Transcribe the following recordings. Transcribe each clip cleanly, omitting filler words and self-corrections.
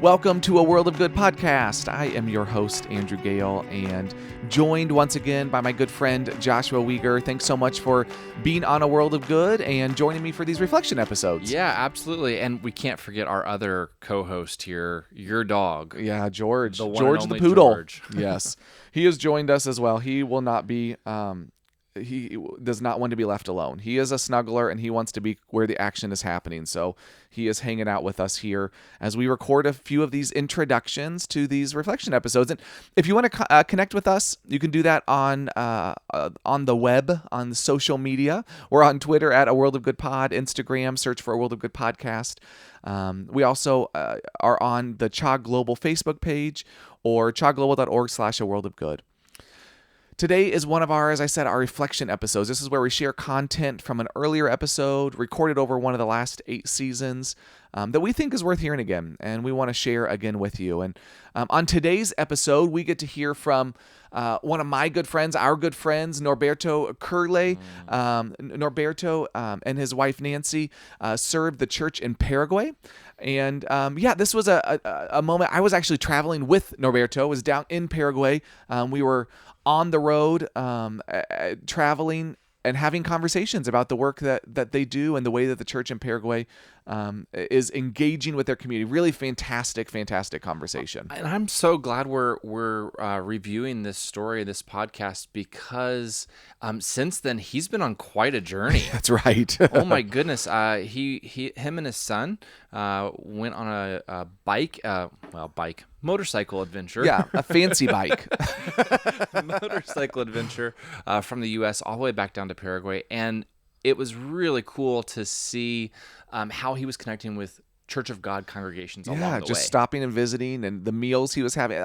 Welcome to A World of Good podcast. I am your host, Andrew Gale, and joined once again by my good friend, Joshua Weiger. Thanks so much for being on A World of Good and joining me for these reflection episodes. Yeah, absolutely. And we can't forget our other co-host here, your dog. Yeah, George. The one George and the only poodle. George. Yes. He has joined us as well. He will not be... he does not want to be left alone. He is a snuggler, and he wants to be where the action is happening. So he is hanging out with us here as we record a few of these introductions to these reflection episodes. And if you want to connect with us, you can do that on the web, on social media. We're on Twitter at A World of Good Pod, Instagram, search for A World of Good Podcast. We also are on the CHOG Global Facebook page or chogglobal.org/A World of Good. Today is one of our, as I said, our reflection episodes. This is where we share content from an earlier episode recorded over one of the last 8 seasons that we think is worth hearing again, and we want to share again with you. And on today's episode, we get to hear from one of my good friends, our good friends, Norberto Kurrle. Norberto and his wife Nancy served the church in Paraguay. And this was a moment. I was actually traveling with Norberto. I was down in Paraguay. We were on the road, traveling and having conversations about the work that they do and the way that the church in Paraguay is engaging with their community. Really fantastic conversation. And I'm so glad we're reviewing this story, this podcast, because since then he's been on quite a journey. That's right. Oh my goodness. Him and his son went on a motorcycle adventure. Yeah, a fancy bike. Motorcycle adventure from the U.S. all the way back down to Paraguay. And it was really cool to see how he was connecting with Church of God congregations along the way. Yeah, just stopping and visiting, and the meals he was having.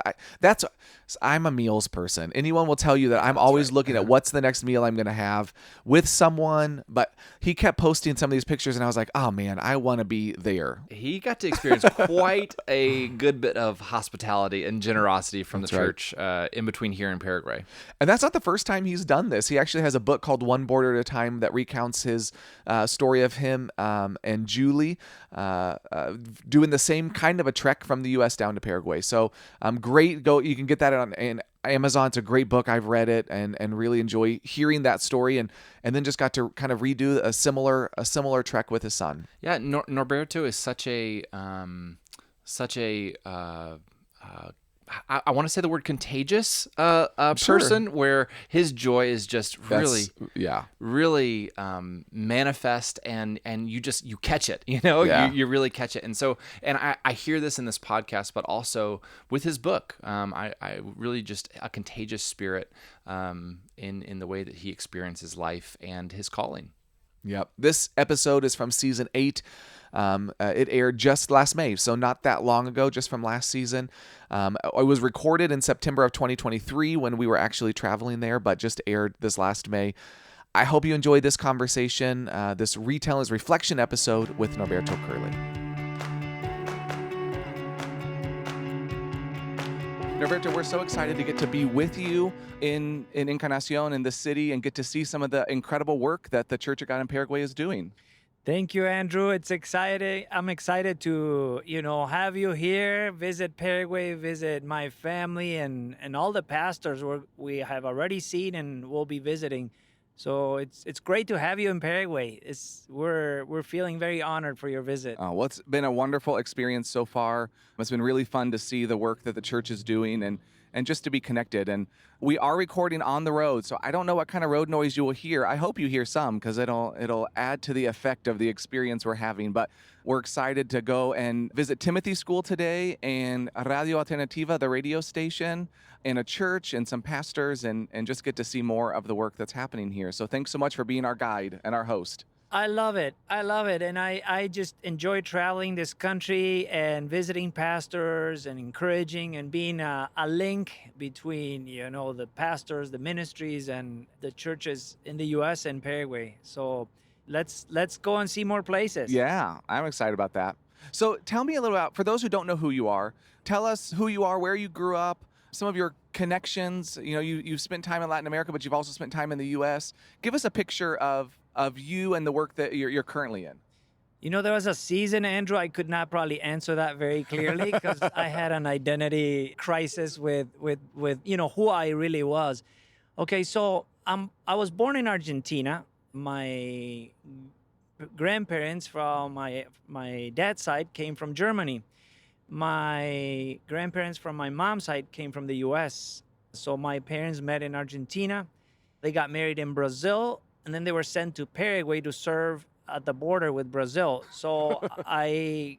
I'm a meals person. Anyone will tell you that I'm always looking at what's the next meal I'm going to have with someone. But he kept posting some of these pictures, and I was like, oh man, I want to be there. He got to experience quite a good bit of hospitality and generosity from the church in between here and Paraguay. And that's not the first time he's done this. He actually has a book called One Border at a Time that recounts his story of him and Julie doing the same kind of a trek from the U.S. down to Paraguay. So great. You can get that on Amazon. It's a great book. I've read it and really enjoy hearing that story, and then just got to kind of redo a similar trek with his son. Yeah, Norberto is such a I want to say the word contagious person, where his joy is just really manifest, and you catch it, you really catch it. And so, and I hear this in this podcast, but also with his book, I really just a contagious spirit in the way that he experiences life and his calling. Yep. This episode is from season 8. It aired just last May, so not that long ago, just from last season. It was recorded in September of 2023 when we were actually traveling there, but just aired this last May. I hope you enjoyed this conversation, this Retell His Reflection episode with Norberto Kurrle. Norberto, we're so excited to get to be with you in Encarnacion, in the city, and get to see some of the incredible work that the Church of God in Paraguay is doing. Thank you, Andrew. It's exciting. I'm excited to, have you here, visit Paraguay, visit my family and all the pastors we have already seen and will be visiting. So it's great to have you in Paraguay. We're feeling very honored for your visit. Well, it's been a wonderful experience so far. It's been really fun to see the work that the church is doing and just to be connected. And we are recording on the road, so I don't know what kind of road noise you will hear. I hope you hear some, because it'll add to the effect of the experience we're having. But we're excited to go and visit Timothy School today, and Radio Alternativa, the radio station, and a church and some pastors, and just get to see more of the work that's happening here. So thanks so much for being our guide and our host. I love it. And I just enjoy traveling this country and visiting pastors and encouraging and being a link between, the pastors, the ministries, and the churches in the U.S. and Paraguay. So let's go and see more places. Yeah, I'm excited about that. So tell me a little about, for those who don't know who you are, tell us who you are, where you grew up, some of your connections. You've spent time in Latin America, but you've also spent time in the U.S. Give us a picture of you and the work that you're currently in. There was a season, Andrew, I could not probably answer that very clearly because I had an identity crisis with who I really was. Okay, so I was born in Argentina. My grandparents from my dad's side came from Germany. My grandparents from my mom's side came from the U.S. So my parents met in Argentina. They got married in Brazil, and then they were sent to Paraguay to serve at the border with Brazil. So I,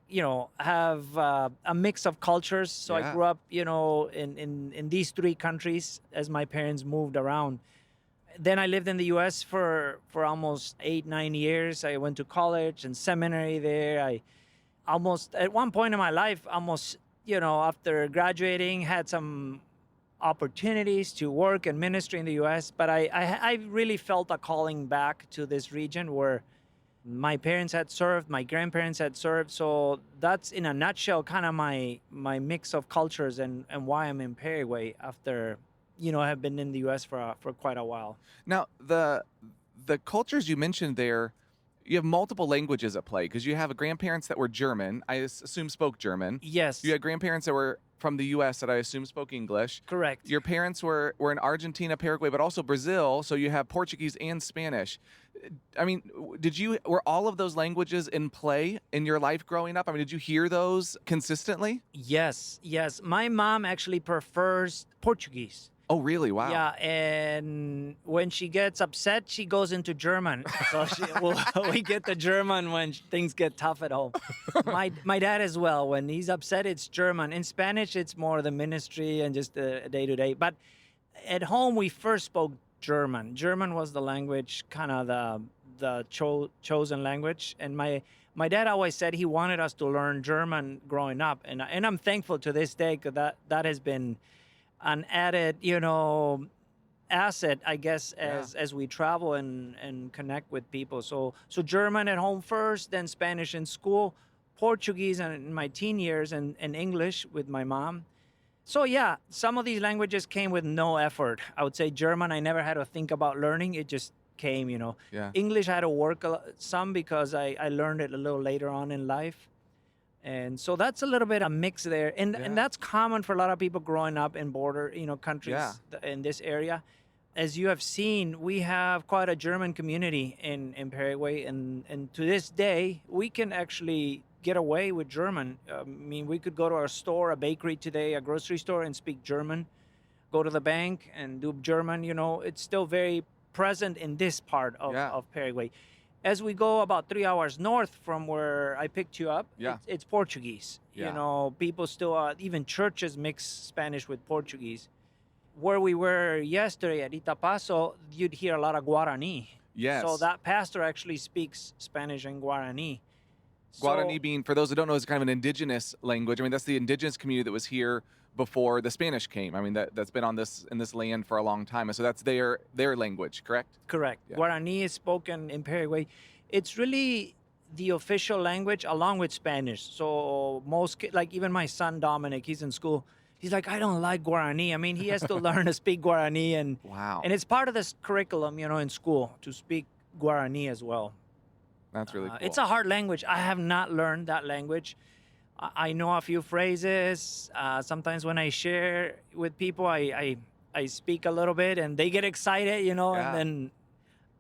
have a mix of cultures. So I grew up, in these three countries as my parents moved around. Then I lived in the U.S. for almost 8-9 years. I went to college and seminary there. I almost, at one point in my life, after graduating, had some opportunities to work and ministry in the U.S., but I really felt a calling back to this region where my parents had served, my grandparents had served. So that's, in a nutshell, kind of my mix of cultures and why I'm in Paraguay after, I have been in the U.S. for quite a while. Now, the cultures you mentioned there, you have multiple languages at play because you have grandparents that were German, I assume spoke German. Yes. You had grandparents that were from the U.S. that I assume spoke English. Correct. Your parents were in Argentina, Paraguay, but also Brazil, so you have Portuguese and Spanish. I mean, were all of those languages in play in your life growing up? I mean, did you hear those consistently? Yes. My mom actually prefers Portuguese. Oh, really? Wow. Yeah, and when she gets upset, she goes into German. So we get the German when things get tough at home. My dad as well. When he's upset, it's German. In Spanish, it's more the ministry and just the day-to-day. But at home, we first spoke German. German was the language, kind of the chosen language. And my dad always said he wanted us to learn German growing up. And I'm thankful to this day because that has been an added, asset, I guess, as we travel and connect with people. So German at home first, then Spanish in school, Portuguese in my teen years, and English with my mom. So yeah, some of these languages came with no effort. I would say German, I never had to think about learning. It just came, Yeah. English, I had to work some because I learned it a little later on in life. And so that's a little bit of a mix there. And that's common for a lot of people growing up in border, countries in this area. As you have seen, we have quite a German community in Paraguay. And to this day, we can actually get away with German. I mean, we could go to our store, a bakery today, a grocery store, and speak German. Go to the bank and do German. It's still very present in this part of Paraguay. As we go about 3 hours north from where I picked you up, it's Portuguese. Yeah. People still, even churches mix Spanish with Portuguese. Where we were yesterday at Itapaso, you'd hear a lot of Guarani. Yes. So that pastor actually speaks Spanish and Guarani. Guarani being, for those who don't know, is kind of an indigenous language. I mean, that's the indigenous community that was here before the Spanish came. I mean, that's been in this land for a long time. And so that's their language, correct? Correct. Yeah. Guarani is spoken in Paraguay. It's really the official language along with Spanish. So even my son Dominic, he's in school. He's like, I don't like Guarani. I mean, he has to learn to speak Guarani, and and it's part of this curriculum, in school to speak Guarani as well. That's really cool. It's a hard language. I have not learned that language. I know a few phrases. Sometimes when I share with people, I speak a little bit and they get excited, and then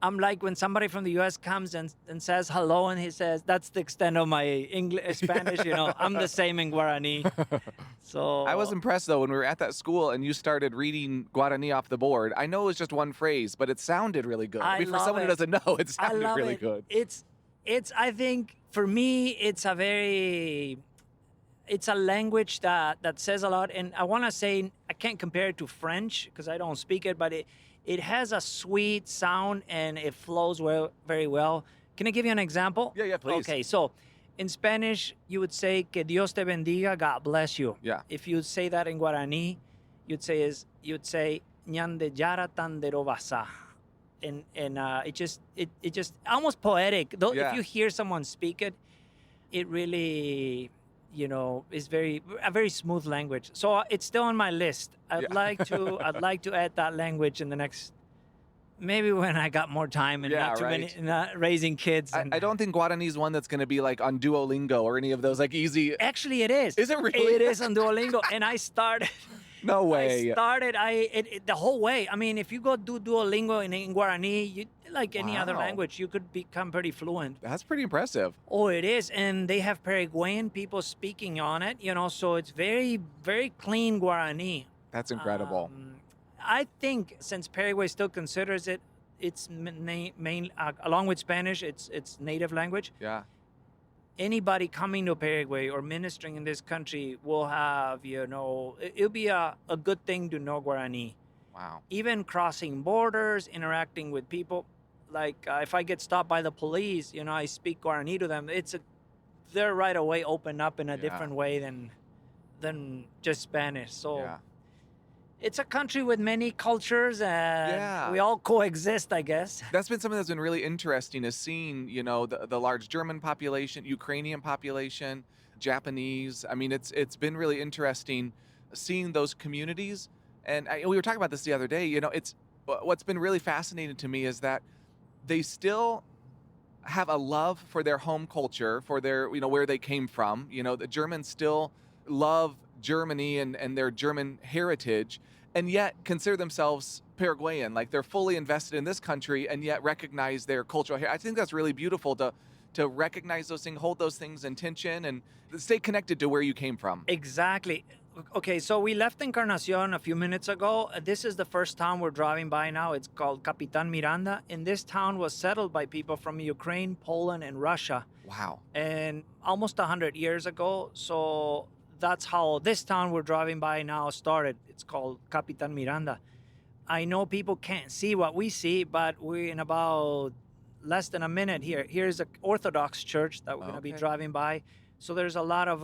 I'm like when somebody from the U.S. comes and says hello and he says, that's the extent of my English, Spanish, I'm the same in Guarani. So I was impressed, though, when we were at that school and you started reading Guarani off the board. I know it was just one phrase, but it sounded really good. I mean, for someone who doesn't know, it sounded really good. I think, for me, it's a language that says a lot. And I want to say, I can't compare it to French because I don't speak it, but it has a sweet sound and it flows very well. Can I give you an example? Yeah, please. Okay, so in Spanish, you would say, que Dios te bendiga, God bless you. Yeah. If you say that in Guarani, you'd say, ñande yara tandero basa. And it just almost poetic. Though if you hear someone speak it, it really, is a very smooth language. So it's still on my list. I'd like to add that language in the next Maybe when I got more time and not too many, not raising kids. I don't think Guarani is one that's going to be like on Duolingo or any of those like easy. Actually, it is. Is it really? It is on Duolingo, and I started. No way. The whole way. I mean, if you go do Duolingo in Guarani, like any other language, you could become pretty fluent. That's pretty impressive. Oh, it is. And they have Paraguayan people speaking on it, so it's very, very clean Guarani. That's incredible. I think since Paraguay still considers it its main along with Spanish, its native language. Yeah. Anybody coming to Paraguay or ministering in this country will have, it'll be a good thing to know Guarani. Wow. Even crossing borders, interacting with people. Like if I get stopped by the police, I speak Guarani to them. They're right away open up in a different way than just Spanish. So it's a country with many cultures, and we all coexist, I guess. That's been something that's been really interesting, is seeing, the large German population, Ukrainian population, Japanese. I mean, it's been really interesting seeing those communities. And we were talking about this the other day. What's been really fascinating to me is that they still have a love for their home culture, for their, where they came from. The Germans still love Germany and their German heritage, and yet consider themselves Paraguayan. Like they're fully invested in this country and yet recognize their cultural heritage. I think that's really beautiful to recognize those things, hold those things in tension, and stay connected to where you came from. Exactly. Okay, so we left Encarnacion a few minutes ago. This is the first town we're driving by now. It's called Capitan Miranda. And this town was settled by people from Ukraine, Poland, and Russia. Wow. And almost 100 years ago. So that's how this town we're driving by now started. It's called Capitan Miranda. I know people can't see what we see, but we're in about less than a minute here. Here's an Orthodox church that we're going to be driving by. So there's a lot of,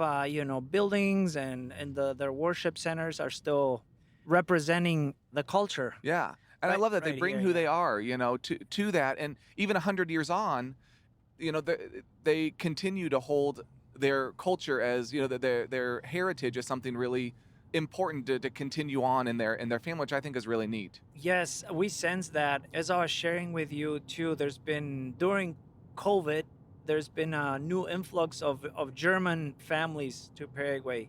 buildings and their worship centers are still representing the culture. Yeah. And I love that they bring who they are, to that. And even 100 years on, they continue to hold their culture as, their heritage is something really important to continue on in their family, which I think is really neat. Yes, we sense that. As I was sharing with you too, there's been, during COVID, there's been a new influx of German families to Paraguay.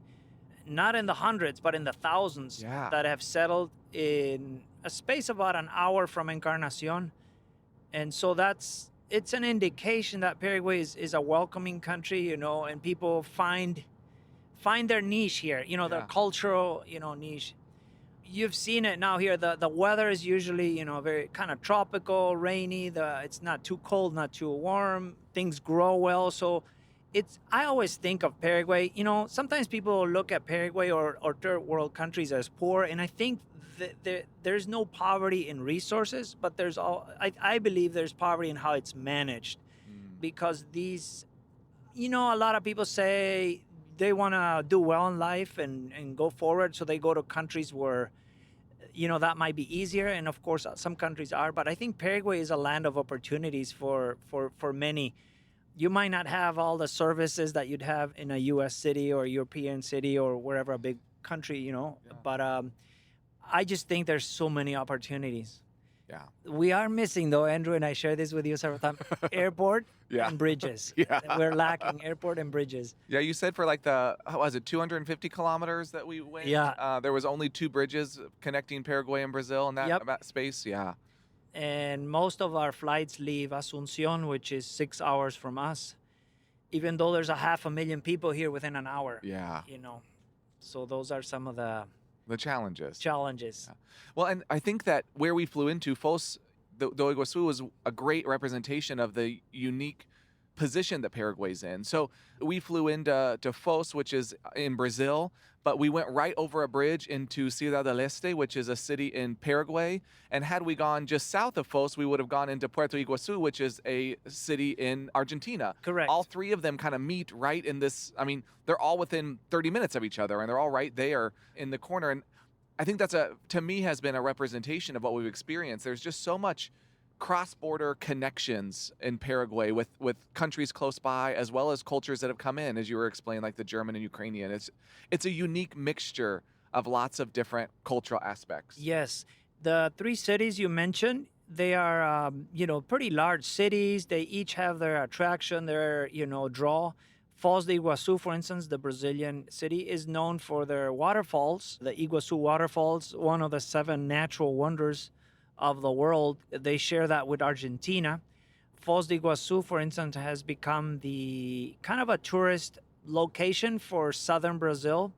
Not in the hundreds, but in the thousands that have settled in a space about an hour from Encarnacion. And so it's an indication that Paraguay is a welcoming country, and people find their niche here, their cultural, niche. You've seen it now here. The weather is usually, very kind of tropical, rainy. It's not too cold, not too warm. Things grow well. So I always think of Paraguay, sometimes people look at Paraguay or third world countries as poor. And I think that there's no poverty in resources, but I believe there's poverty in how it's managed. Because these, a lot of people say they want to do well in life and go forward. So they go to countries where, that might be easier. And of course, some countries are. But I think Paraguay is a land of opportunities for many. You might not have all the services that you'd have in a U.S. city or European city or wherever, a big country, But I just think there's so many opportunities. Yeah. We are missing, though, Andrew, and I share this with you several times, airport and bridges. We're lacking airport and bridges. Yeah, you said for like 250 kilometers that we went? Yeah. There was only 2 bridges connecting Paraguay and Brazil in that space? Yeah. And most of our flights leave Asunción, which is 6 hours from us, even though there's 500,000 people here within an hour. Yeah. So those are some of the challenges. Yeah. Well, and I think that where we flew into, Foz do Iguaçu, was a great representation of the unique position that Paraguay's in. So we flew into Foz, which is in Brazil, but we went right over a bridge into Ciudad del Este, which is a city in Paraguay. And had we gone just south of Foz, we would have gone into Puerto Iguaçu, which is a city in Argentina. Correct. All 3 of them kind of meet right in this. I mean, they're all within 30 minutes of each other, and they're all right there in the corner. And I think that's to me, has been a representation of what we've experienced. There's just so much cross-border connections in Paraguay with countries close by, as well as cultures that have come in, as you were explaining, like the German and Ukrainian. It's a unique mixture of lots of different cultural aspects. Yes. The 3 cities you mentioned, They are, pretty large cities. They each have their attraction, their, draw. Foz de Iguazu, for instance, the Brazilian city, is known for their waterfalls. The Iguazu waterfalls, one of the 7 natural wonders of the world. They share that with Argentina. Foz de Iguazu, for instance, has become the kind of a tourist location for southern Brazil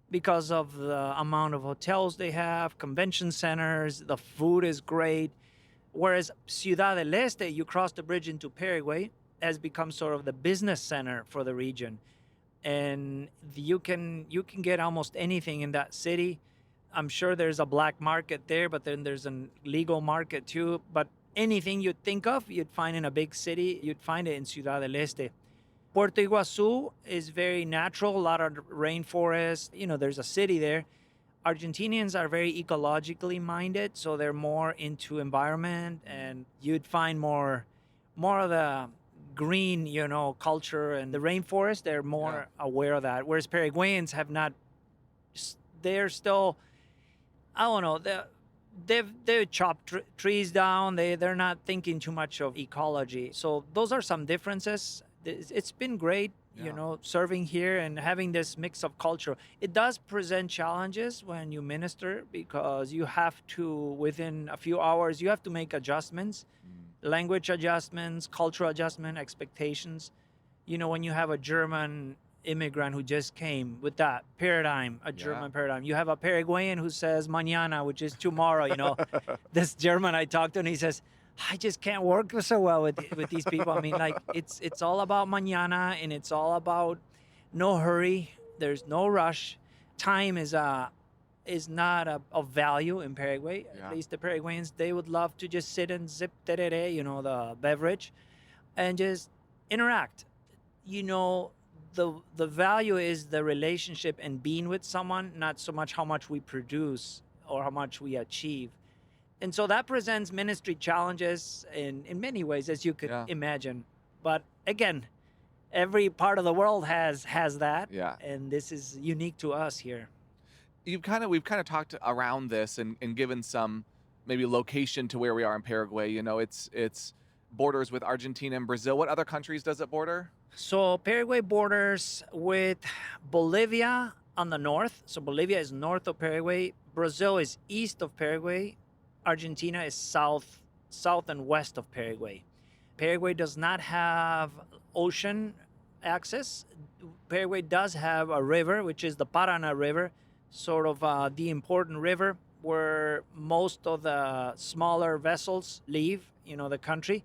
because of the amount of hotels they have, convention centers, the food is great. Whereas Ciudad del Este, you cross the bridge into Paraguay, has become sort of the business center for the region. And you can get almost anything in that city. I'm sure there's a black market there, but then there's a legal market too. But anything you'd think of, you'd find in a big city, you'd find it in Ciudad del Este. Puerto Iguazu is very natural, a lot of rainforest. There's a city there. Argentinians are very ecologically minded, so they're more into environment, and you'd find more of the green, culture and the rainforest. They're more aware of that. Whereas Paraguayans have not. They're still, I don't know. They chop trees down. They're not thinking too much of ecology. So those are some differences. It's been great. Serving here and having this mix of culture. It does present challenges when you minister because you have to, within a few hours, you have to make adjustments, language adjustments, cultural adjustment, expectations. When you have a German immigrant who just came with that paradigm, German paradigm. You have a Paraguayan who says mañana, which is tomorrow. This German I talked to, and he says, I just can't work so well with these people. I mean, like it's all about mañana, and it's all about no hurry. There's no rush. Time is not of value in Paraguay. Yeah. At least the Paraguayans, they would love to just sit and sip tereré, the beverage, and just interact. The value is the relationship and being with someone, not so much how much we produce or how much we achieve. And so that presents ministry challenges in many ways, as you could imagine. But again, every part of the world has that. Yeah. And this is unique to us here. We've kind of talked around this and given some maybe location to where we are in Paraguay. It's borders with Argentina and Brazil. What other countries does it border? So Paraguay borders with Bolivia on the north. So Bolivia is north of Paraguay. Brazil is east of Paraguay. Argentina is south and west of Paraguay. Paraguay does not have ocean access. Paraguay does have a river, which is the Paraná River, sort of the important river where most of the smaller vessels leave, the country.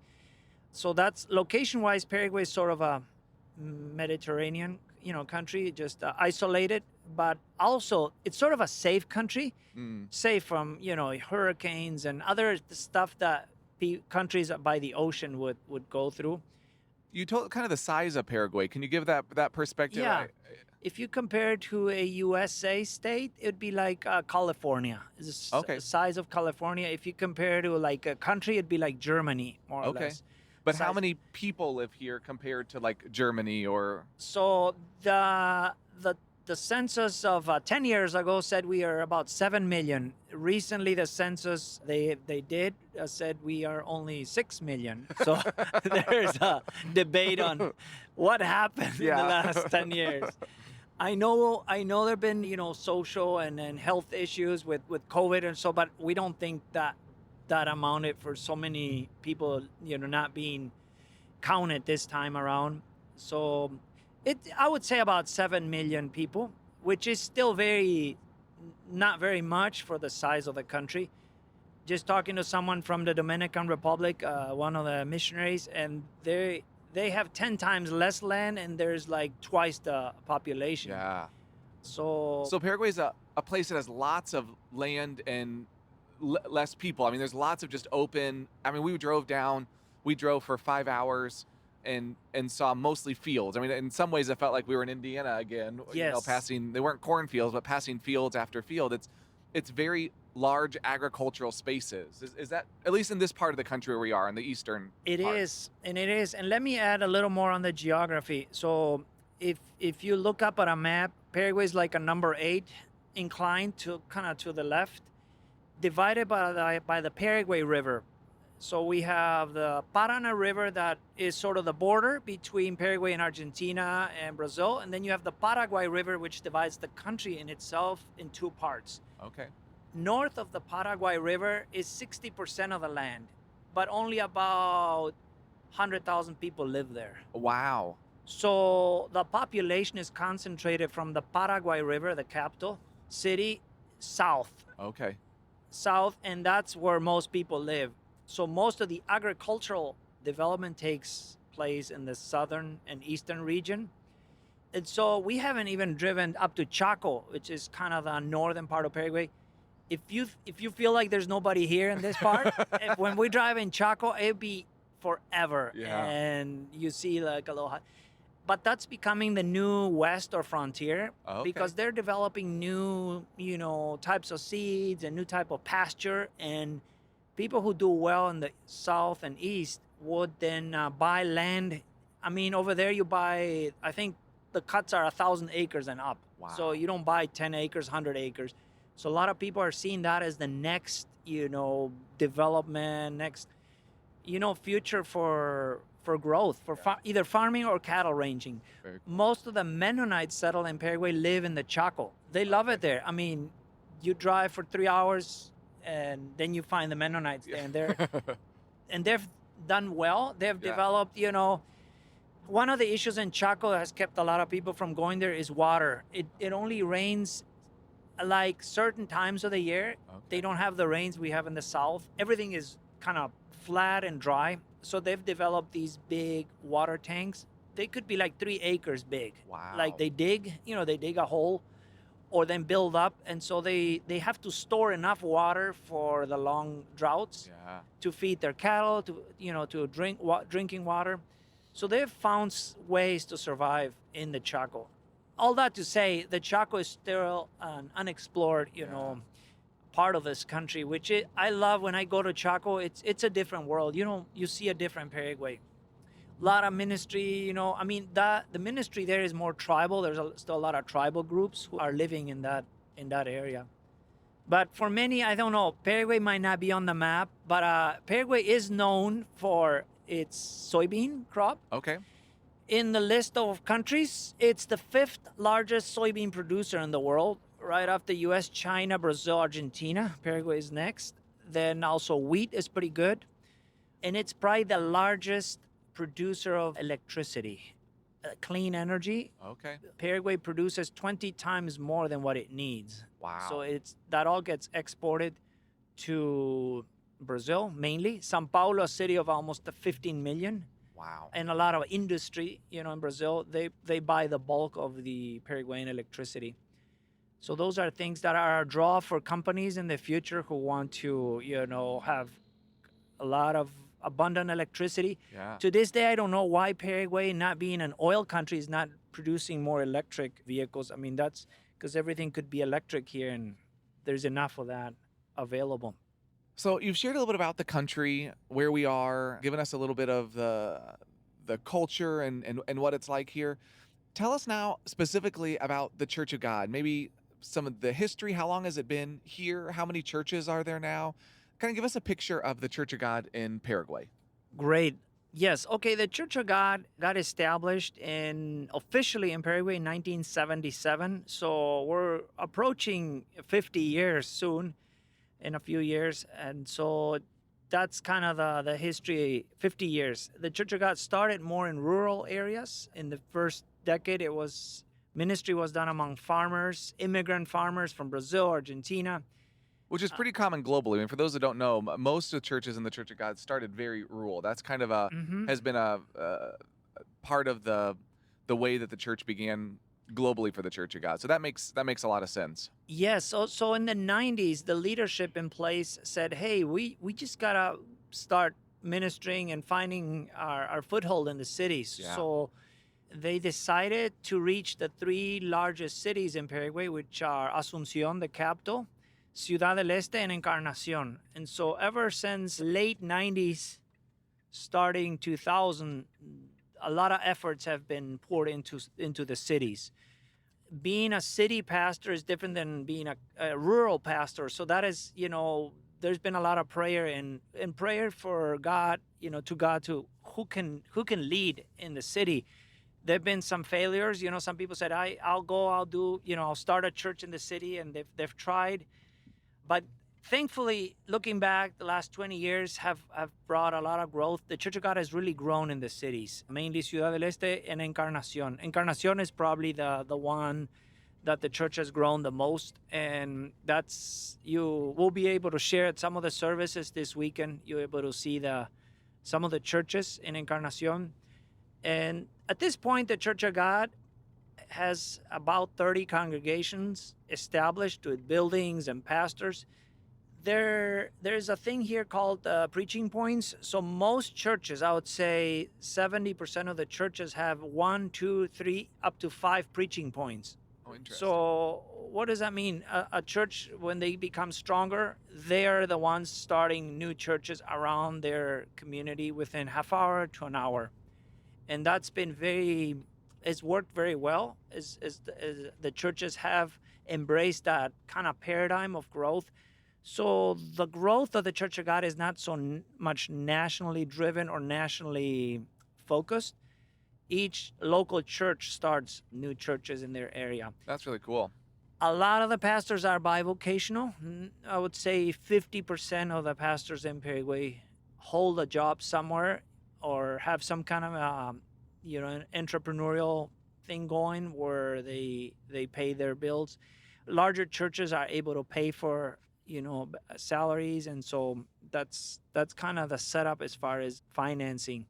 So that's location-wise, Paraguay is sort of a Mediterranean, country, just isolated, but also it's sort of a safe country, safe from, hurricanes and other stuff that countries by the ocean would go through. You told kind of the size of Paraguay. Can you give that perspective? Yeah. If you compare it to a USA state, it'd be like California. It's the size of California. If you compare it to like a country, it'd be like Germany, more or less. But how many people live here compared to like Germany or? So the census of 10 years ago said we are about 7 million. Recently, the census they did said we are only 6 million. So there's a debate on what happened in the last 10 years. I know there've been, social and health issues with COVID and so, but we don't think that amounted for so many people, not being counted this time around. So I would say about 7 million people, which is still not very much for the size of the country. Just talking to someone from the Dominican Republic, one of the missionaries, and they have 10 times less land, and there's like twice the population. Yeah. So Paraguay's a place that has lots of land and less people. I mean, there's lots of just open. I mean, we drove for 5 hours and saw mostly fields. I mean, in some ways, it felt like we were in Indiana again. Yes. They weren't cornfields, but passing fields after field. It's very large agricultural spaces. Is that, at least in this part of the country where we are, in the eastern It part? is. And let me add a little more on the geography. So if you look up at a map, Paraguay is like a number 8, inclined to kind of to the left, divided by the Paraguay River. So we have the Paraná River that is sort of the border between Paraguay and Argentina and Brazil. And then you have the Paraguay River, which divides the country in itself in two parts. Okay. North of the Paraguay River is 60% of the land, but only about 100,000 people live there. Wow. So the population is concentrated from the Paraguay River, the capital city, south. Okay. South, and that's where most people live. So most of the agricultural development takes place in the southern and eastern region. And so we haven't even driven up to Chaco, which is kind of the northern part of Paraguay. If you feel like there's nobody here in this part, when we drive in Chaco, it'd be forever. Yeah. And you see like a little... But that's becoming the new west or frontier because they're developing new, types of seeds and new type of pasture. And people who do well in the south and east would then buy land. I mean, over there you buy, I think the cuts are 1,000 acres and up. Wow. So you don't buy 10 acres, 100 acres. So a lot of people are seeing that as the next, development, next, future for growth, for either farming or cattle ranching. Very cool. Most of the Mennonites settled in Paraguay live in the Chaco. They love it there. I mean, you drive for 3 hours and then you find the Mennonites there. And they've done well. They've developed, one of the issues in Chaco that has kept a lot of people from going there is water. It only rains like certain times of the year. Okay. They don't have the rains we have in the south. Everything is kind of flat and dry. So they've developed these big water tanks. They could be like 3 acres big. Wow. Like they dig a hole or then build up. And so they have to store enough water for the long droughts to feed their cattle, to drinking water. So they've found ways to survive in the Chaco. All that to say, the Chaco is still an unexplored, part of this country, which I love. When I go to Chaco, it's a different world. You see a different Paraguay. A lot of ministry, I mean, the ministry there is more tribal. There's still a lot of tribal groups who are living in that area. But for many, I don't know, Paraguay might not be on the map, but Paraguay is known for its soybean crop. Okay. In the list of countries, it's the 5th largest soybean producer in the world, right after U.S., China, Brazil, Argentina. Paraguay is next. Then also wheat is pretty good. And it's probably the largest producer of electricity, clean energy. Okay. Paraguay produces 20 times more than what it needs. Wow. So that all gets exported to Brazil mainly. Sao Paulo, a city of almost 15 million. Wow. And a lot of industry, in Brazil, they buy the bulk of the Paraguayan electricity. So those are things that are a draw for companies in the future who want to, have a lot of abundant electricity. Yeah. To this day, I don't know why Paraguay, not being an oil country, is not producing more electric vehicles. I mean, that's because everything could be electric here, and there's enough of that available. So you've shared a little bit about the country, where we are, given us a little bit of the culture and what it's like here. Tell us now specifically about the Church of God, maybe some of the history. How long has it been here? How many churches are there now? Kind of give us a picture of the Church of God in Paraguay. Great. Yes. Okay. The Church of God got established officially in Paraguay in 1977. So we're approaching 50 years soon, in a few years. And so that's kind of the history, 50 years. The Church of God started more in rural areas. In the first decade, ministry was done among farmers, immigrant farmers from Brazil, Argentina. Which is pretty common globally. I mean, for those that don't know, most of the churches in the Church of God started very rural. That's kind of has been a part of the way that the church began globally for the Church of God. So that makes a lot of sense. Yes. So in the 90s, the leadership in place said, hey, we just got to start ministering and finding our foothold in the cities. Yeah. So they decided to reach the 3 largest cities in Paraguay, which are Asunción, the capital, Ciudad del Este, and Encarnación. And so ever since late 90s, starting 2000, a lot of efforts have been poured into the cities. Being a city pastor is different than being a rural pastor. So that is, there's been a lot of prayer and prayer for God, to God, to who can lead in the city. There've been some failures. Some people said, I'll go, I'll do, I'll start a church in the city, and they've tried. But thankfully, looking back, the last 20 years have brought a lot of growth. The Church of God has really grown in the cities, mainly Ciudad del Este and Encarnacion. Encarnacion is probably the one that the church has grown the most, and you will be able to share at some of the services this weekend. You're able to see some of the churches in Encarnacion. And at this point, the Church of God has about 30 congregations established with buildings and pastors. There's a thing here called preaching points. So most churches, I would say 70% of the churches have 1, 2, 3, up to 5 preaching points. Oh, interesting. So what does that mean? A church, when they become stronger, they are the ones starting new churches around their community within half hour to an hour. And that's been it's worked very well as the churches have embraced that kind of paradigm of growth. So the growth of the Church of God is not so much nationally driven or nationally focused. Each local church starts new churches in their area. That's really cool. A lot of the pastors are bivocational. I would say 50% of the pastors in Paraguay hold a job somewhere or have some kind of an entrepreneurial thing going where they pay their bills. Larger churches are able to pay for salaries, and so that's kind of the setup as far as financing.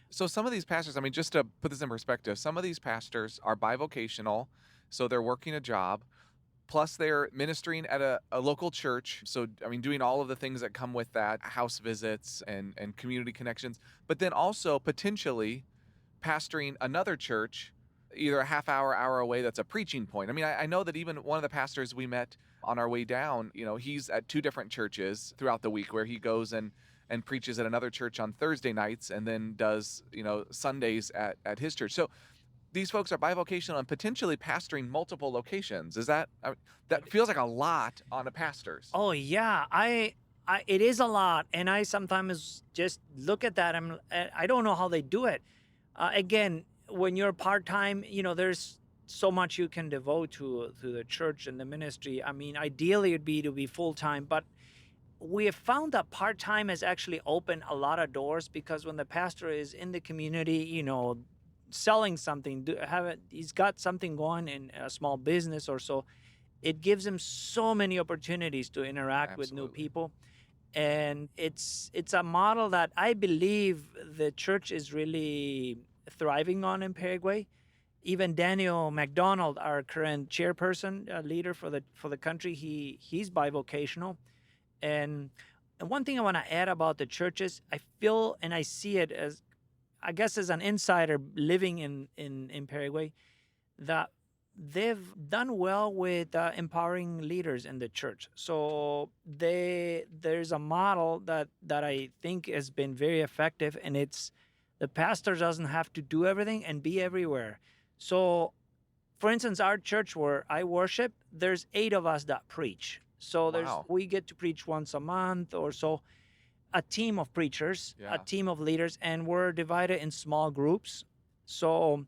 So some of these pastors, just to put this in perspective, some of these pastors are bivocational, so they're working a job, plus they're ministering at a local church. So, doing all of the things that come with that, house visits and community connections, but then also potentially pastoring another church, either a half hour away, that's a preaching point. I know that even one of the pastors we met on our way down, he's at 2 different churches throughout the week where he goes and preaches at another church on Thursday nights and then does, Sundays at his church. So these folks are bivocational and potentially pastoring multiple locations. Is that feels like a lot on the pastors? Oh yeah, it is a lot, and I sometimes just look at that. I don't know how they do it. Again, when you're part-time, there's so much you can devote to the church and the ministry. Ideally it'd be to be full-time, but we have found that part-time has actually opened a lot of doors, because when the pastor is in the community, selling something, he's got something going in a small business or so, it gives him so many opportunities to interact with new people. And it's a model that I believe the church is really thriving on in Paraguay. Even Daniel McDonald, our current chairperson, leader for the country, he's bivocational. And one thing I want to add about the churches, I feel and I see it as, I guess, as an insider living in Paraguay, that they've done well with empowering leaders in the church. So there's a model that I think has been very effective, and it's the pastor doesn't have to do everything and be everywhere. So, for instance, our church where I worship, there's 8 of us that preach. So we get to preach once a month or so. A team of preachers, a team of leaders, and we're divided in small groups. So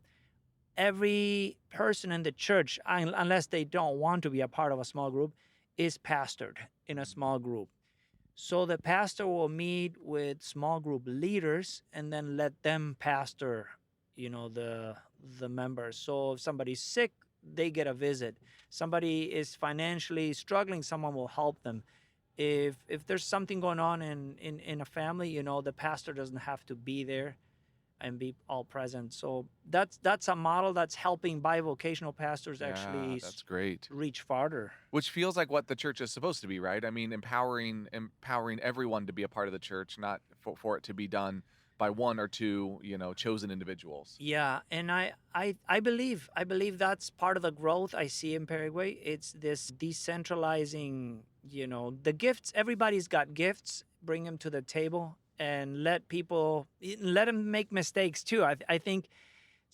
every person in the church, unless they don't want to be a part of a small group, is pastored in a small group. So the pastor will meet with small group leaders and then let them pastor, the members. So if somebody's sick, they get a visit. Somebody is financially struggling, someone will help them. If there's something going on in a family, the pastor doesn't have to be there and be all present. So that's a model that's helping bivocational pastors actually that's great. Reach farther. Which feels like what the church is supposed to be, right? Empowering everyone to be a part of the church, not for it to be done by 1 or 2, chosen individuals. Yeah, and I believe that's part of the growth I see in Paraguay. It's this decentralizing, the gifts. Everybody's got gifts. Bring them to the table and let them make mistakes too. I think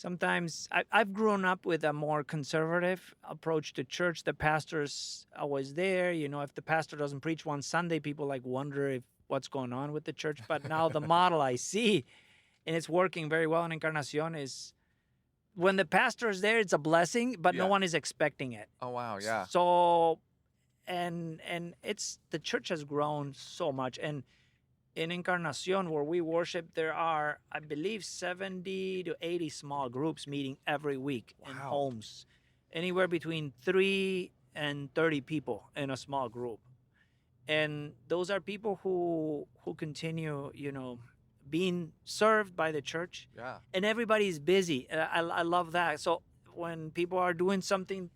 Sometimes I've grown up with a more conservative approach to church. The pastor's always there. If the pastor doesn't preach one Sunday, people wonder if what's going on with the church. But now the model I see, and it's working very well in Encarnacion, is when the pastor is there, it's a blessing, but no one is expecting it. Oh, wow, yeah. So, and the church has grown so much. And in Encarnacion, where we worship, there are, I believe, 70 to 80 small groups meeting every week in homes. Anywhere between 3 and 30 people in a small group. And those are people who continue, being served by the church. Yeah. And everybody's busy. I love that. So when people are doing something,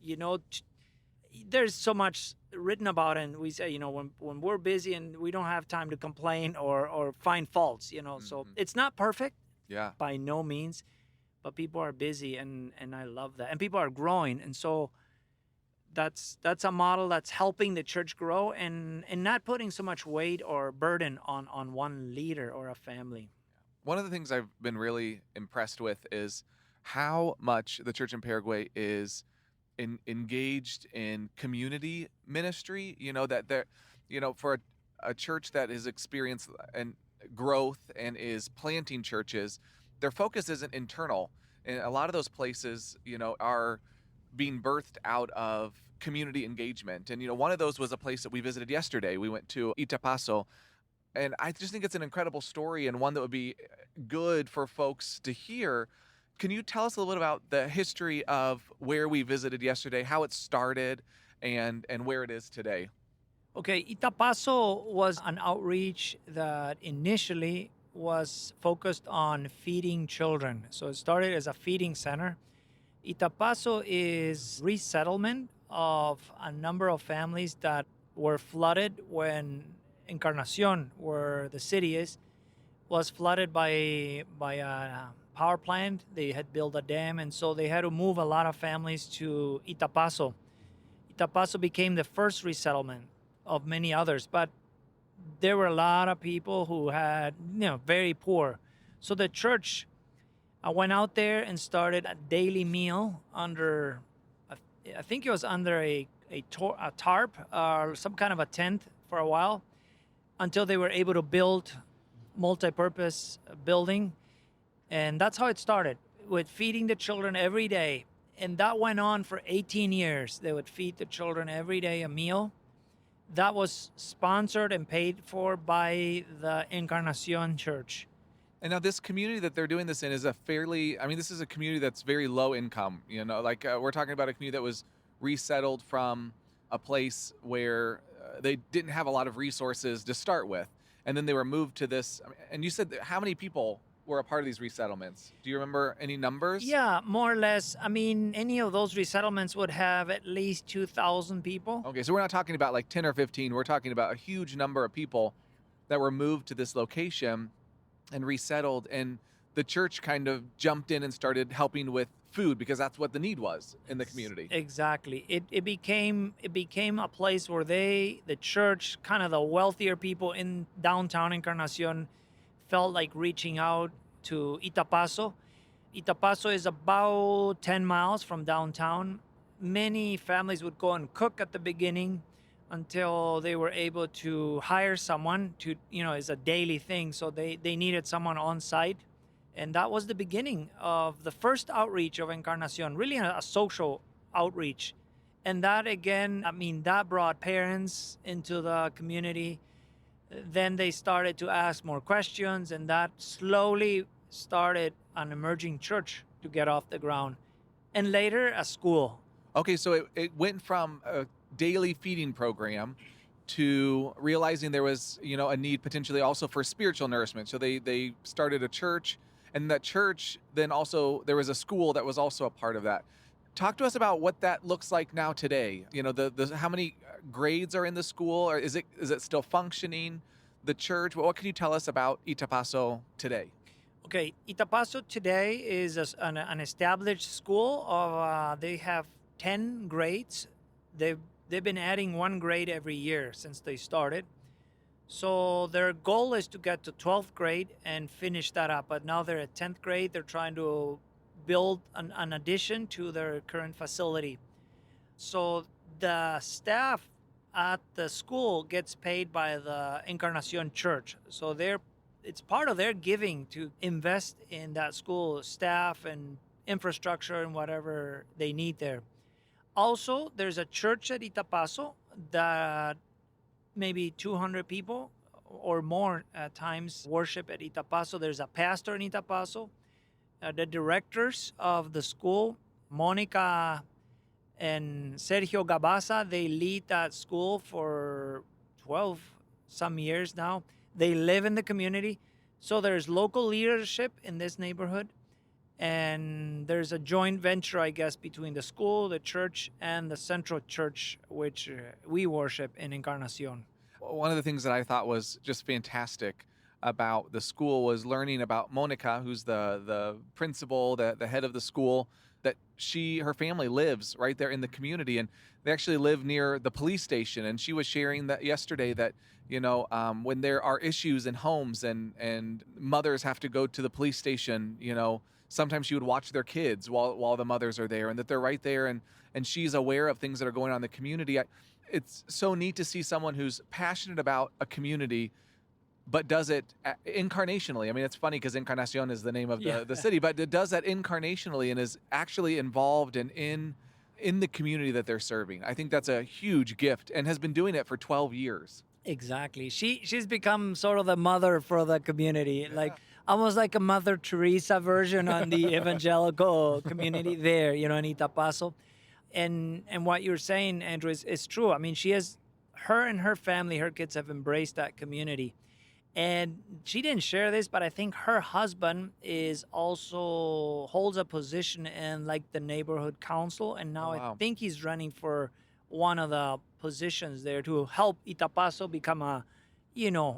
there's so much written about it, and we say, when we're busy and we don't have time to complain or find faults, so it's not perfect, by no means, but people are busy, and I love that, and people are growing, and so that's a model that's helping the church grow and not putting so much weight or burden on one leader or a family. One of the things I've been really impressed with is how much the church in Paraguay is engaged in community ministry, that they're, for a church that has experienced and growth and is planting churches, their focus isn't internal. And a lot of those places, are being birthed out of community engagement. And, one of those was a place that we visited yesterday. We went to Itapaso, and I just think it's an incredible story and one that would be good for folks to hear. Can you tell us a little bit about the history of where we visited yesterday, how it started, and where it is today? Okay, Itapaso was an outreach that initially was focused on feeding children. So it started as a feeding center. Itapaso is resettlement of a number of families that were flooded when Encarnacion, where the city is, was flooded by a power plant. They had built a dam, and so they had to move a lot of families to Itapaso. Itapaso became the first resettlement of many others, but there were a lot of people who had, very poor. So the church went out there and started a daily meal under, I think it was under a tarp or some kind of a tent for a while, until they were able to build multi-purpose building. And that's how it started, with feeding the children every day. And that went on for 18 years. They would feed the children every day a meal. That was sponsored and paid for by the Encarnacion Church. And now this community that they're doing this in is this is a community that's very low income. We're talking about a community that was resettled from a place where they didn't have a lot of resources to start with. And then they were moved to this. And you said how many people were a part of these resettlements? Do you remember any numbers? Yeah, more or less. Any of those resettlements would have at least 2,000 people. Okay, so we're not talking about like 10 or 15. We're talking about a huge number of people that were moved to this location and resettled. And the church kind of jumped in and started helping with food because that's what the need was in the community. Exactly. It became a place where the church, kind of the wealthier people in downtown Encarnacion, felt like reaching out to Itapaso. Itapaso is about 10 miles from downtown. Many families would go and cook at the beginning until they were able to hire someone to, it's a daily thing. So they needed someone on site. And that was the beginning of the first outreach of Encarnacion, really a social outreach. And that, again, that brought parents into the community. Then they started to ask more questions, and that slowly started an emerging church to get off the ground. And later, a school. Okay, so it went from a daily feeding program to realizing there was, a need potentially also for spiritual nourishment. So they started a church, and that church then also, there was a school that was also a part of that. Talk to us about what that looks like now today. The how many grades are in the school, or is it still functioning? The church. What can you tell us about Itapaso today? Okay, Itapaso today is an established school. They have 10 grades. They've been adding one grade every year since they started. So their goal is to get to 12th grade and finish that up. But now they're at 10th grade. They're trying to build an addition to their current facility. So the staff at the school gets paid by the Encarnacion Church. So it's part of their giving to invest in that school staff and infrastructure and whatever they need there. Also, there's a church at Itapaso that maybe 200 people or more at times worship at Itapaso. There's a pastor in Itapaso. The directors of the school, Monica and Sergio Gabaza, they lead that school for 12 some years now. They live in the community. So there's local leadership in this neighborhood. And there's a joint venture, I guess, between the school, the church, and the central church, which we worship in Encarnacion. One of the things that I thought was just fantastic about the school was learning about Monica, who's the principal, the head of the school, that her family lives right there in the community, and they actually live near the police station. And she was sharing that yesterday that, when there are issues in homes and mothers have to go to the police station, sometimes she would watch their kids while the mothers are there, and that they're right there, and she's aware of things that are going on in the community. It's so neat to see someone who's passionate about a community, but does it incarnationally. I mean, it's funny because Encarnacion is the name of the city, but it does that incarnationally and is actually involved and in the community that they're serving. I think that's a huge gift and has been doing it for 12 years. Exactly. She's become sort of the mother for the community, like almost like a Mother Teresa version on the evangelical community there, in Itapaso. And what you're saying, Andrew, is true. I mean, her and her family, her kids have embraced that community. And she didn't share this, but I think her husband holds a position in like the neighborhood council. And now I think he's running for one of the positions there to help Itapaso become a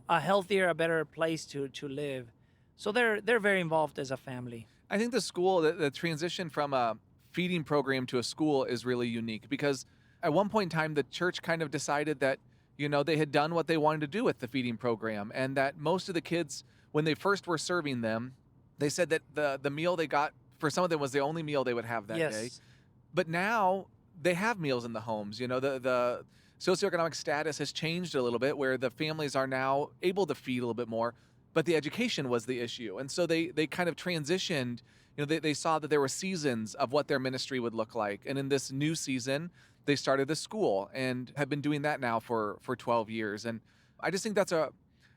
healthier, a better place to live. So they're very involved as a family. I think the school, the transition from a feeding program to a school is really unique because at one point in time, the church kind of decided that, they had done what they wanted to do with the feeding program, and that most of the kids, when they first were serving them, they said that the meal they got for some of them was the only meal they would have that day. But now they have meals in the homes. The socioeconomic status has changed a little bit where the families are now able to feed a little bit more, but the education was the issue. And so they kind of transitioned. They saw that there were seasons of what their ministry would look like. And in this new season, they started the school and have been doing that now for 12 years. And I just think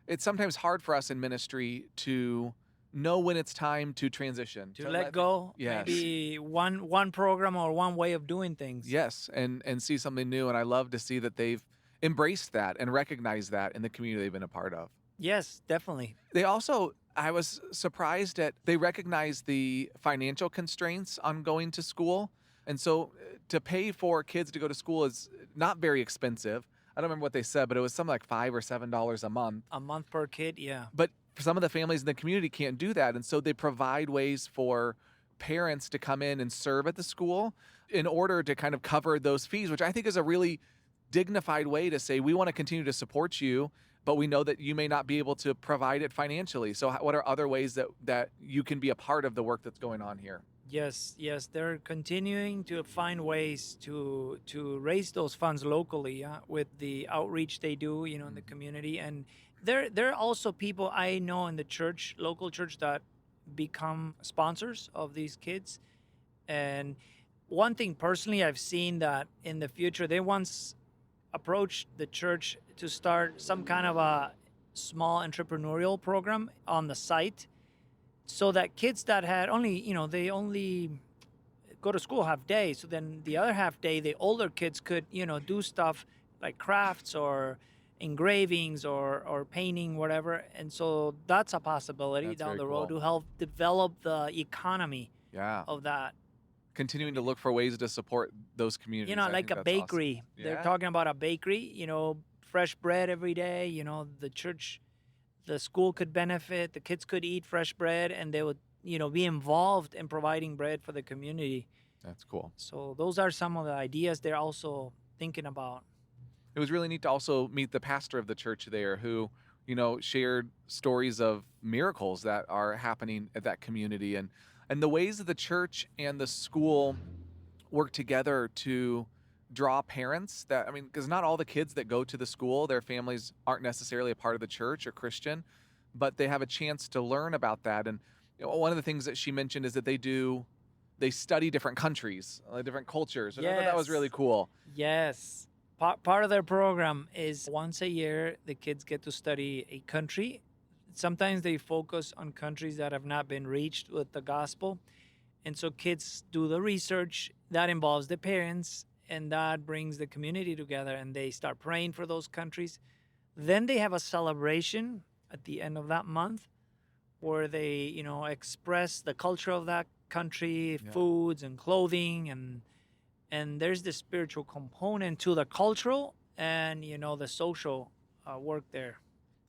it's sometimes hard for us in ministry to know when it's time to transition. To let go, maybe one program or one way of doing things. Yes, and see something new. And I love to see that they've embraced that and recognized that in the community they've been a part of. Yes, definitely. They also, I was surprised that they recognized the financial constraints on going to school. And so to pay for kids to go to school is not very expensive. I don't remember what they said, but it was something like $5 or $7 a month. A month per kid, yeah. But some of the families in the community can't do that. And so they provide ways for parents to come in and serve at the school in order to kind of cover those fees, which I think is a really dignified way to say, we want to continue to support you, but we know that you may not be able to provide it financially. So what are other ways that you can be a part of the work that's going on here? Yes, they're continuing to find ways to raise those funds locally with the outreach they do, in the community. And there are also people I know in the church, local church, that become sponsors of these kids. And one thing personally, I've seen that in the future, they once approached the church to start some kind of a small entrepreneurial program on the site, so that kids that had they only go to school half day. So then the other half day, the older kids could, do stuff like crafts or engravings or painting, whatever. And so that's a possibility down the road to help develop the economy of that. Continuing to look for ways to support those communities. Like a bakery. Awesome. They're talking about a bakery, fresh bread every day, the church, the school could benefit, the kids could eat fresh bread, and they would, be involved in providing bread for the community. That's cool. So those are some of the ideas they're also thinking about. It was really neat to also meet the pastor of the church there who, shared stories of miracles that are happening at that community. And and the ways that the church and the school work together to draw parents that, I mean, because not all the kids that go to the school, their families aren't necessarily a part of the church or Christian, but they have a chance to learn about that. And one of the things that she mentioned is that they study different countries, different cultures. And I thought that was really cool. Yes. Part of their program is once a year, the kids get to study a country. Sometimes they focus on countries that have not been reached with the gospel. And so kids do the research that involves the parents, and that brings the community together, and they start praying for those countries. Then they have a celebration at the end of that month where they, express the culture of that country, foods and clothing, and there's the spiritual component to the cultural and, the social work there.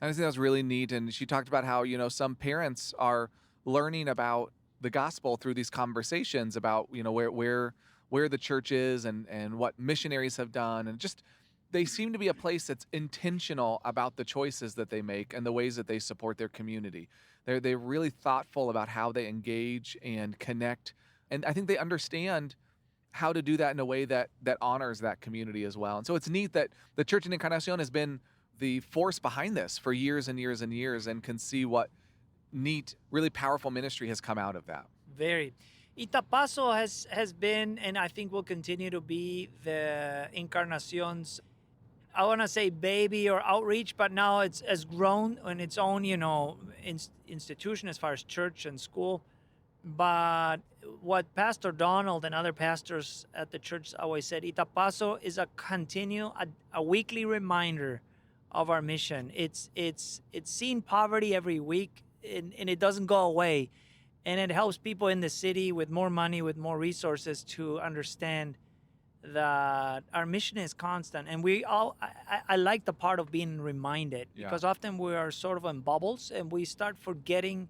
I think that was really neat. And she talked about how, some parents are learning about the gospel through these conversations about, where the church is and what missionaries have done. And just, they seem to be a place that's intentional about the choices that they make and the ways that they support their community. They're really thoughtful about how they engage and connect. And I think they understand how to do that in a way that honors that community as well. And so it's neat that the Church in Encarnacion has been the force behind this for years and years and years, and can see what neat, really powerful ministry has come out of that. Very. Itapaso has been, and I think will continue to be, the Encarnacion's, I want to say baby or outreach, but now it's has grown on its own, institution as far as church and school. But what Pastor Donald and other pastors at the church always said, Itapaso is a weekly reminder of our mission. It's seeing poverty every week, and it doesn't go away. And it helps people in the city with more money, with more resources, to understand that our mission is constant. And I like the part of being reminded, because often we are sort of in bubbles and we start forgetting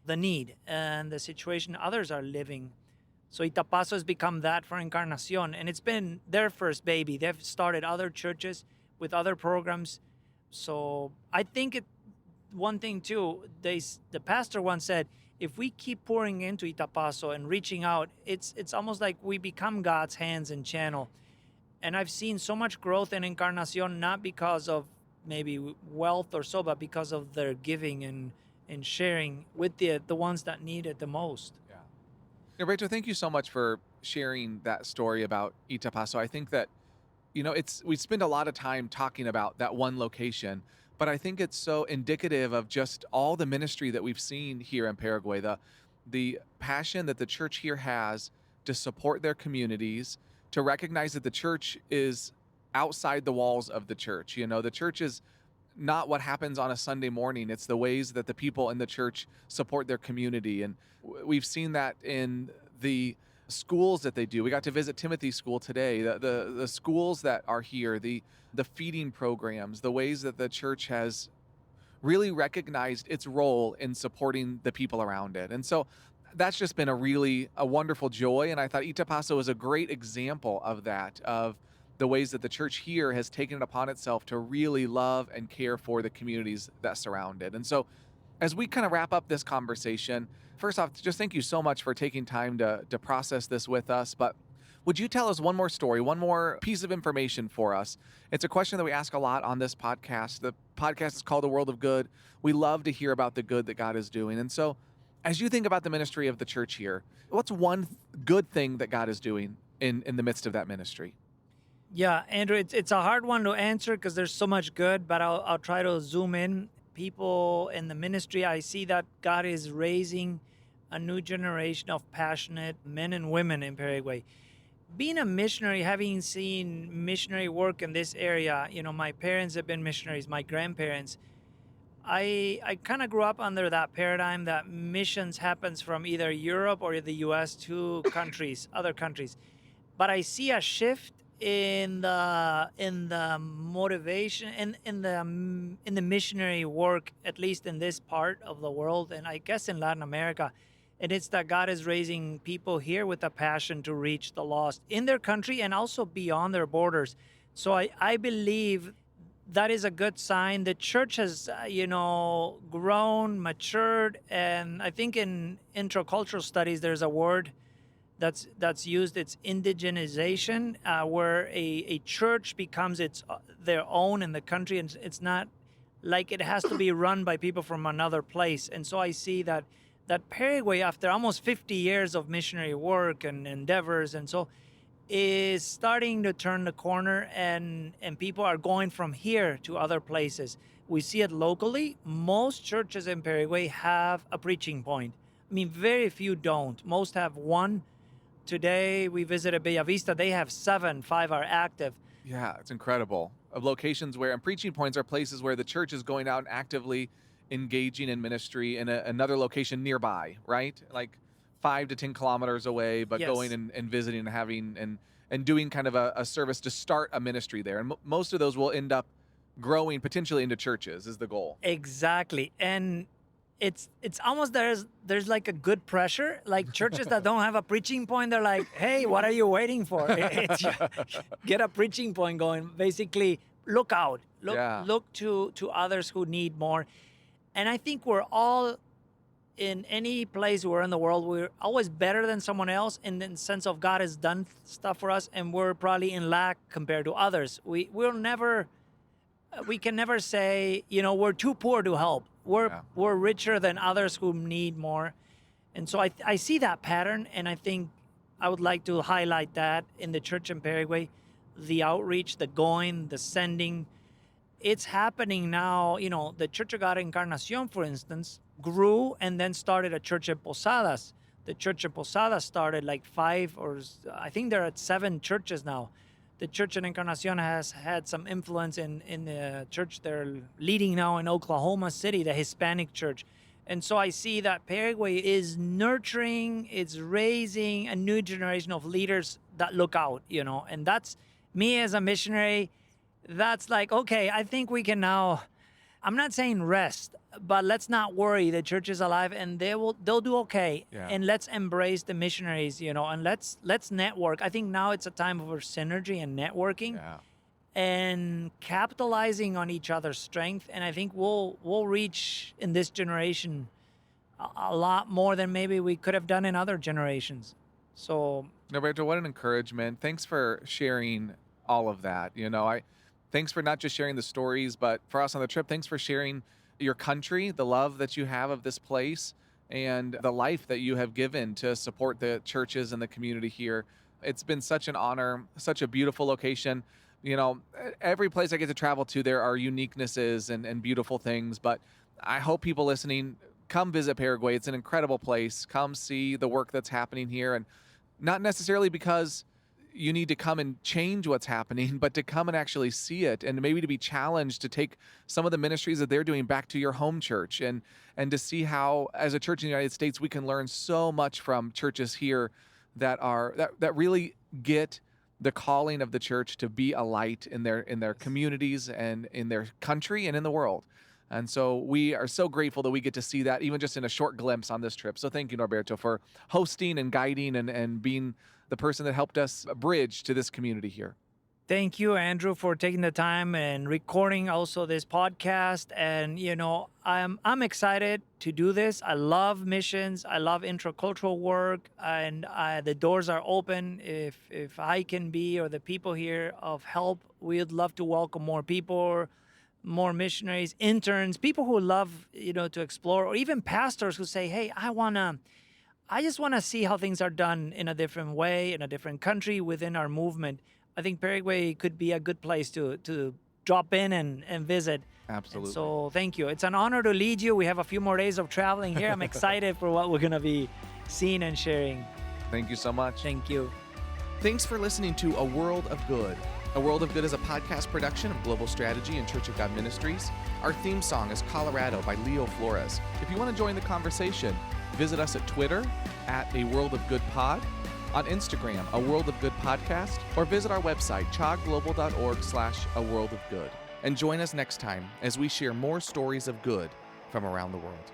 the need and the situation others are living. So Itapaso has become that for Encarnacion, and it's been their first baby. They've started other churches with other programs. So I think one thing too, the pastor once said, if we keep pouring into Itapaso and reaching out, it's almost like we become God's hands and channel. And I've seen so much growth in Encarnacion, not because of maybe wealth or so, but because of their giving and sharing with the ones that need it the most. Yeah. Rachel, thank you so much for sharing that story about Itapaso. I think that, we spend a lot of time talking about that one location, but I think it's so indicative of just all the ministry that we've seen here in Paraguay, the passion that the church here has to support their communities, to recognize that the church is outside the walls of the church. The church is not what happens on a Sunday morning. It's the ways that the people in the church support their community. And we've seen that in the schools that they do. We got to visit Timothy's school today. The schools that are here, the feeding programs, the ways that the church has really recognized its role in supporting the people around it. And so that's just been a wonderful joy. And I thought Itapaso is a great example of that, of the ways that the church here has taken it upon itself to really love and care for the communities that surround it. And so as we kind of wrap up this conversation, first off, just thank you so much for taking time to process this with us. But would you tell us one more story, one more piece of information for us? It's a question that we ask a lot on this podcast. The podcast is called The World of Good. We love to hear about the good that God is doing. And so as you think about the ministry of the church here, what's one good thing that God is doing in the midst of that ministry? Yeah, Andrew, it's a hard one to answer because there's so much good, but I'll try to zoom in. People in the ministry, I see that God is raising a new generation of passionate men and women in Paraguay. Being a missionary, having seen missionary work in this area, my parents have been missionaries, my grandparents. I kind of grew up under that paradigm that missions happens from either Europe or the U.S. to other countries. But I see a shift in the motivation and in the missionary work, at least in this part of the world, and I guess in Latin America. And it's that God is raising people here with a passion to reach the lost in their country and also beyond their borders. So I believe that is a good sign. The church has, grown, matured, and I think in intercultural studies there's a word that's used. It's indigenization, where a church becomes their own in the country, and it's not like it has to be run by people from another place. And so I see that Paraguay, after almost 50 years of missionary work and endeavors, and so is starting to turn the corner, and people are going from here to other places. We see it locally. Most churches in Paraguay have a preaching point. I mean, very few don't. Most have one. Today, we visited Bella Vista. They have 7, 5 are active. Yeah, it's incredible. Of locations where, and preaching points are places where the church is going out and actively engaging in ministry in another location nearby, right? Like 5 to 10 kilometers away, but going and visiting and having and doing kind of a service to start a ministry there. And most of those will end up growing potentially into churches is the goal. Exactly. And it's almost there's like a good pressure. Like churches that don't have a preaching point, they're like, hey, what are you waiting for? Get a preaching point going. Basically, look out. Look to others who need more. And I think we're all, in any place we're in the world, we're always better than someone else in the sense of God has done stuff for us, and we're probably in lack compared to others. We can never say, we're too poor to help. We're richer than others who need more. And so I see that pattern, and I think I would like to highlight that in the church in Paraguay, the outreach, the going, the sending. It's happening now. The Church of God Encarnación, for instance, grew and then started a church in Posadas. The church in Posadas started like 5, or I think they're at 7 churches now. The church in Encarnación has had some influence in the church they're leading now in Oklahoma City, the Hispanic church. And so I see that Paraguay is nurturing, it's raising a new generation of leaders that look out, and that's me as a missionary. That's like, okay, I think we can now, I'm not saying rest, but let's not worry. The church is alive, and they'll do okay. Yeah. And let's embrace the missionaries, and let's network. I think now it's a time for synergy and networking, and capitalizing on each other's strength. And I think we'll reach in this generation a lot more than maybe we could have done in other generations. So, Norberto, what an encouragement. Thanks for sharing all of that. Thanks for not just sharing the stories, but for us on the trip, thanks for sharing your country, the love that you have of this place, and the life that you have given to support the churches and the community here. It's been such an honor, such a beautiful location. Every place I get to travel to, there are uniquenesses and beautiful things, but I hope people listening come visit Paraguay. It's an incredible place. Come see the work that's happening here, and not necessarily because you need to come and change what's happening, but to come and actually see it, and maybe to be challenged to take some of the ministries that they're doing back to your home church, and to see how, as a church in the United States, we can learn so much from churches here that really get the calling of the church to be a light in their communities and in their country and in the world. And so we are so grateful that we get to see that, even just in a short glimpse on this trip. So thank you, Norberto, for hosting and guiding and being the person that helped us bridge to this community here. Thank you, Andrew, for taking the time and recording also this podcast. And, I'm excited to do this. I love missions. I love intercultural work, and the doors are open. If I can be, or the people here, of help, we'd love to welcome more people, more missionaries, interns, people who love, to explore, or even pastors who say, hey, I just want to see how things are done in a different way, in a different country, within our movement. I think Paraguay could be a good place to drop in and visit. Absolutely. And so thank you. It's an honor to lead you. We have a few more days of traveling here. I'm excited for what we're going to be seeing and sharing. Thank you so much. Thank you. Thanks for listening to A World of Good. A World of Good is a podcast production of Global Strategy and Church of God Ministries. Our theme song is Colorado by Leo Flores. If you want to join the conversation, visit us at Twitter at A World of Good Pod, on Instagram, A World of Good Podcast, or visit our website, chagglobal.org/A World of Good. And join us next time as we share more stories of good from around the world.